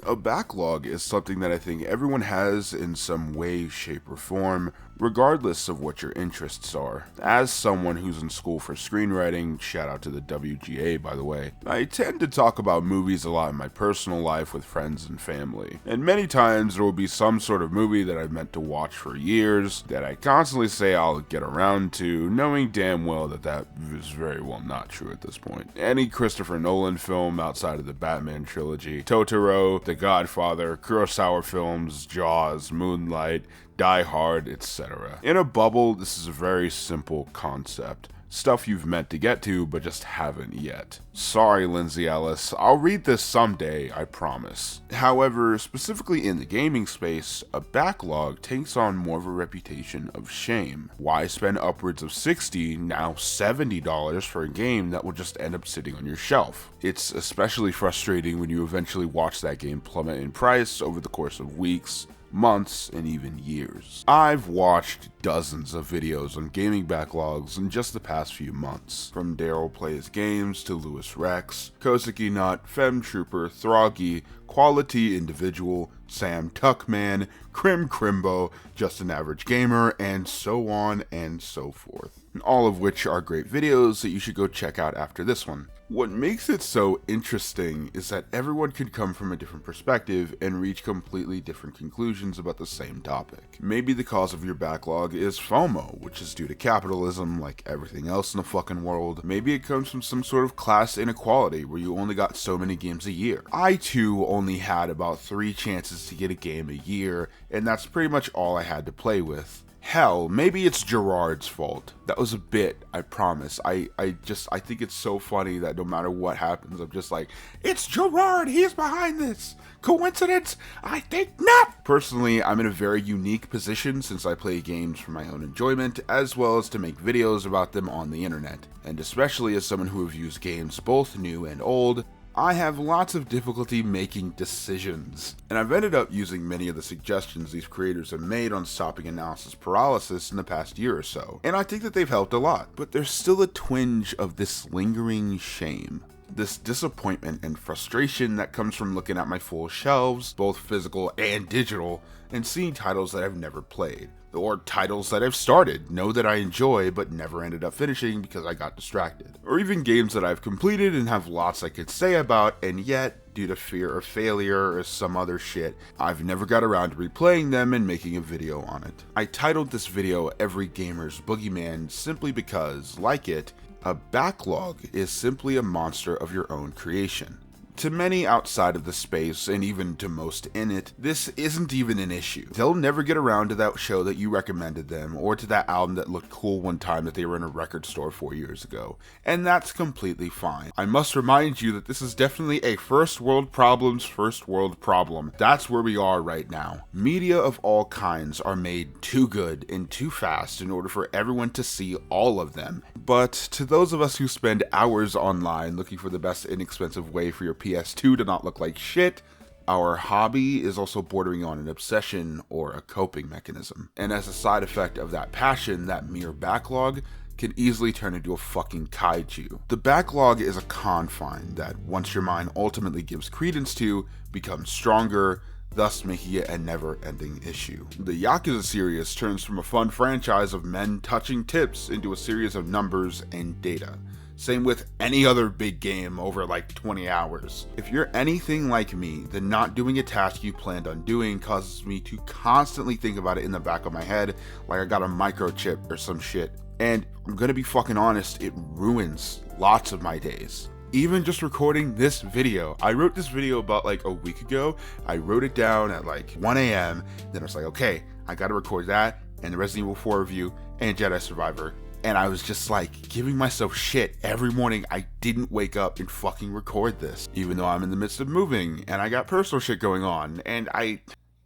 A backlog is something that I think everyone has in some way, shape, or form, regardless of what your interests are. As someone who's in school for screenwriting, shout out to the WGA by the way, I tend to talk about movies a lot in my personal life with friends and family. And many times there will be some sort of movie that I've meant to watch for years, that I constantly say I'll get around to, knowing damn well that that is very well not true at this point. Any Christopher Nolan film outside of the Batman trilogy, Totoro, The Godfather, Kurosawa films, Jaws, Moonlight, Die Hard, etc. In a bubble, this is a very simple concept. Stuff you've meant to get to, but just haven't yet. Sorry, Lindsay Ellis, I'll read this someday, I promise. However, specifically in the gaming space, a backlog takes on more of a reputation of shame. Why spend upwards of $60, now $70 for a game that will just end up sitting on your shelf? It's especially frustrating when you eventually watch that game plummet in price over the course of weeks, months, and even years. I've watched dozens of videos on gaming backlogs in just the past few months, from Daryl Plays Games to Lewis Rex, Kosuke Nut, Fem Trooper, Throggy, Quality Individual, Sam Tuckman, Crimbo, Just an Average Gamer, and so on and so forth. All of which are great videos that you should go check out after this one. What makes it so interesting is that everyone can come from a different perspective and reach completely different conclusions about the same topic. Maybe the cause of your backlog is FOMO, which is due to capitalism like everything else in the fucking world. Maybe it comes from some sort of class inequality where you only got so many games a year. I too only had about 3 chances to get a game a year, and that's pretty much all I had to play with. Hell, maybe it's Gerard's fault. That was a bit, I promise. I think it's so funny that no matter what happens, I'm just like, it's Gerard, he's behind this. Coincidence? I think not. Personally, I'm in a very unique position since I play games for my own enjoyment, as well as to make videos about them on the internet. And especially as someone who reviews games both new and old, I have lots of difficulty making decisions, and I've ended up using many of the suggestions these creators have made on stopping analysis paralysis in the past year or so, and I think that they've helped a lot, but there's still a twinge of this lingering shame. This disappointment and frustration that comes from looking at my full shelves, both physical and digital, and seeing titles that I've never played. Or titles that I've started, know that I enjoy, but never ended up finishing because I got distracted. Or even games that I've completed and have lots I could say about, and yet, due to fear of failure or some other shit, I've never got around to replaying them and making a video on it. I titled this video Every Gamer's Boogeyman simply because, like it, a backlog is simply a monster of your own creation. To many outside of the space, and even to most in it, this isn't even an issue. They'll never get around to that show that you recommended them, or to that album that looked cool one time that they were in a record store 4 years ago. And that's completely fine. I must remind you that this is definitely a first world problem's first world problem. That's where we are right now. Media of all kinds are made too good and too fast in order for everyone to see all of them. But to those of us who spend hours online looking for the best inexpensive way for your PS2 to not look like shit, our hobby is also bordering on an obsession or a coping mechanism. And as a side effect of that passion, that mere backlog can easily turn into a fucking kaiju. The backlog is a confine that, once your mind ultimately gives credence to, becomes stronger, thus making it a never-ending issue. The Yakuza series turns from a fun franchise of men touching tips into a series of numbers and data. Same with any other big game over like 20 hours. If you're anything like me, then not doing a task you planned on doing causes me to constantly think about it in the back of my head like I got a microchip or some shit. And I'm gonna be fucking honest, it ruins lots of my days. Even just recording this video. I wrote this video about like a week ago. I wrote it down at like 1 a.m. Then I was like, okay, I gotta record that and the Resident Evil 4 review and Jedi Survivor. And I was just like giving myself shit every morning. I didn't wake up and fucking record this, even though I'm in the midst of moving and I got personal shit going on, and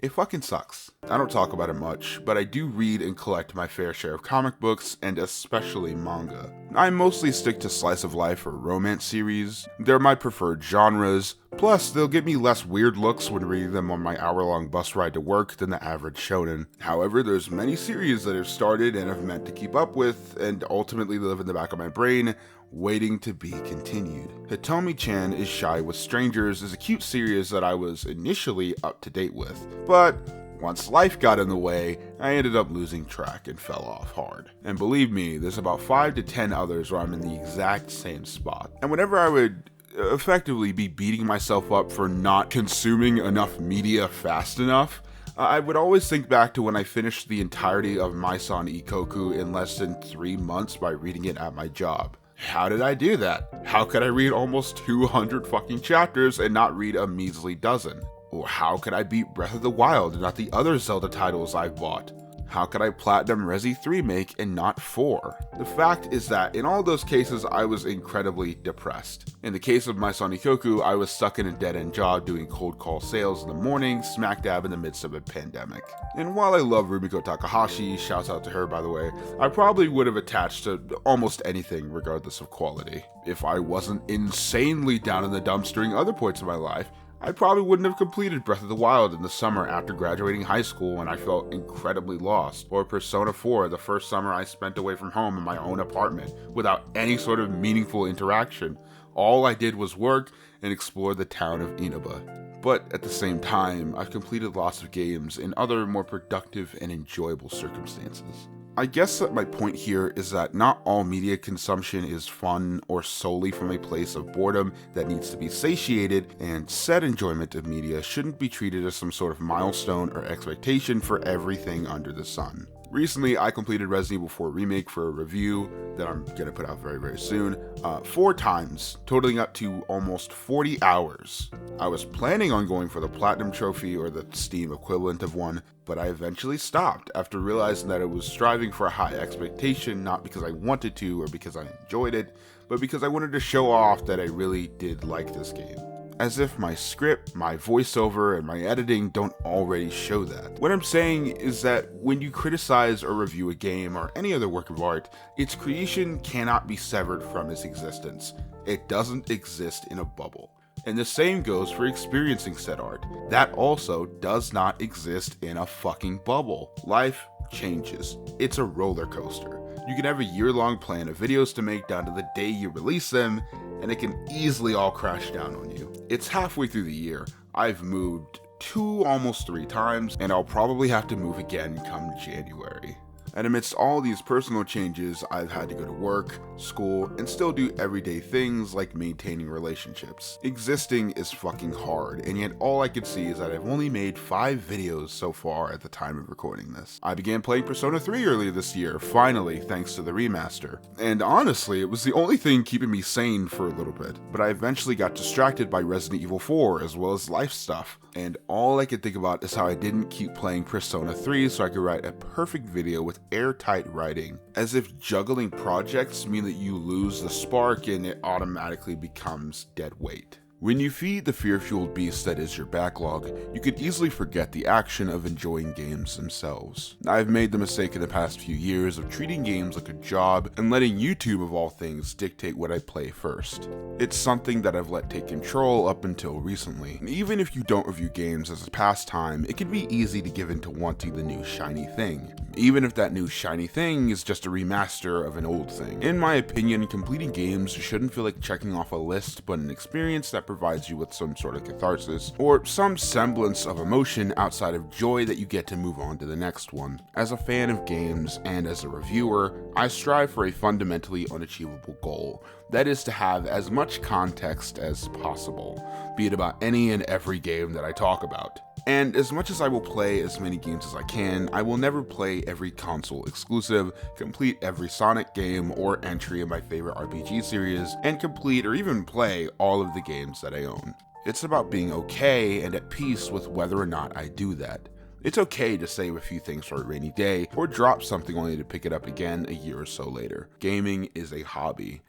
it fucking sucks. I don't talk about it much, but I do read and collect my fair share of comic books, and especially manga. I mostly stick to slice of life or romance series. They're my preferred genres, plus they'll get me less weird looks when reading them on my hour-long bus ride to work than the average shonen. However, there's many series that I've started and have meant to keep up with, and ultimately live in the back of my brain, waiting to be continued. Hitomi-chan is Shy with Strangers is a cute series that I was initially up to date with, but once life got in the way, I ended up losing track and fell off hard. And believe me, there's about 5 to 10 others where I'm in the exact same spot. And whenever I would effectively be beating myself up for not consuming enough media fast enough, I would always think back to when I finished the entirety of Maison Ikkoku in less than 3 months by reading it at my job. How did I do that? How could I read almost 200 fucking chapters and not read a measly dozen? Or how could I beat Breath of the Wild and not the other Zelda titles I've bought? How could I platinum Resi 3 Remake and not 4? The fact is that in all those cases I was incredibly depressed. In the case of Maison Ikkoku, I was stuck in a dead-end job doing cold call sales in the morning, smack dab in the midst of a pandemic. And while I love Rumiko Takahashi, shouts out to her by the way, I probably would have attached to almost anything regardless of quality. If I wasn't insanely down in the dumps during other points of my life, I probably wouldn't have completed Breath of the Wild in the summer after graduating high school when I felt incredibly lost, or Persona 4 the first summer I spent away from home in my own apartment without any sort of meaningful interaction. All I did was work and explore the town of Inaba. But at the same time, I've completed lots of games in other more productive and enjoyable circumstances. I guess that my point here is that not all media consumption is fun or solely from a place of boredom that needs to be satiated, and said enjoyment of media shouldn't be treated as some sort of milestone or expectation for everything under the sun. Recently, I completed Resident Evil 4 Remake for a review that I'm going to put out very, very soon, 4 times, totaling up to almost 40 hours. I was planning on going for the Platinum Trophy or the Steam equivalent of one, but I eventually stopped after realizing that it was striving for a high expectation, not because I wanted to or because I enjoyed it, but because I wanted to show off that I really did like this game. As if my script, my voiceover, and my editing don't already show that. What I'm saying is that when you criticize or review a game or any other work of art, its creation cannot be severed from its existence. It doesn't exist in a bubble. And the same goes for experiencing said art. That also does not exist in a fucking bubble. Life changes. It's a roller coaster. You can have a year-long plan of videos to make down to the day you release them, and it can easily all crash down on you. It's halfway through the year. I've moved 2, almost 3 times, and I'll probably have to move again come January. And amidst all these personal changes, I've had to go to work, school, and still do everyday things like maintaining relationships. Existing is fucking hard, and yet all I can see is that I've only made 5 videos so far at the time of recording this. I began playing Persona 3 earlier this year, finally, thanks to the remaster. And honestly, it was the only thing keeping me sane for a little bit. But I eventually got distracted by Resident Evil 4 as well as life stuff. And all I could think about is how I didn't keep playing Persona 3 so I could write a perfect video with airtight writing. As if juggling projects mean that you lose the spark and it automatically becomes dead weight. When you feed the fear-fueled beast that is your backlog, you could easily forget the action of enjoying games themselves. I've made the mistake in the past few years of treating games like a job and letting YouTube of all things dictate what I play first. It's something that I've let take control up until recently. Even if you don't review games as a pastime, it can be easy to give into wanting the new shiny thing. Even if that new shiny thing is just a remaster of an old thing. In my opinion, completing games shouldn't feel like checking off a list, but an experience that provides you with some sort of catharsis, or some semblance of emotion outside of joy that you get to move on to the next one. As a fan of games, and as a reviewer, I strive for a fundamentally unachievable goal. That is to have as much context as possible, be it about any and every game that I talk about. And as much as I will play as many games as I can, I will never play every console exclusive, complete every Sonic game or entry in my favorite RPG series, and complete or even play all of the games that I own. It's about being okay and at peace with whether or not I do that. It's okay to save a few things for a rainy day, or drop something only to pick it up again a year or so later. Gaming is a hobby.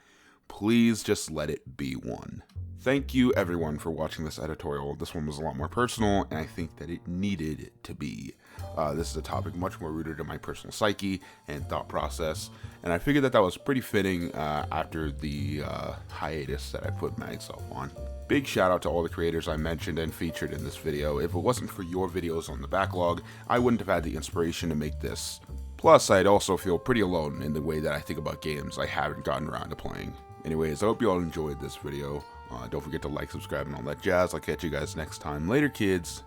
Please just let it be one. Thank you everyone for watching this editorial. This one was a lot more personal, and I think that it needed to be. This is a topic much more rooted in my personal psyche and thought process, and I figured that that was pretty fitting after the hiatus that I put myself on. Big shout out to all the creators I mentioned and featured in this video. If it wasn't for your videos on the backlog, I wouldn't have had the inspiration to make this. Plus, I'd also feel pretty alone in the way that I think about games I haven't gotten around to playing. Anyways, I hope you all enjoyed this video. Don't forget to like, subscribe, and all that jazz. I'll catch you guys next time. Later, kids.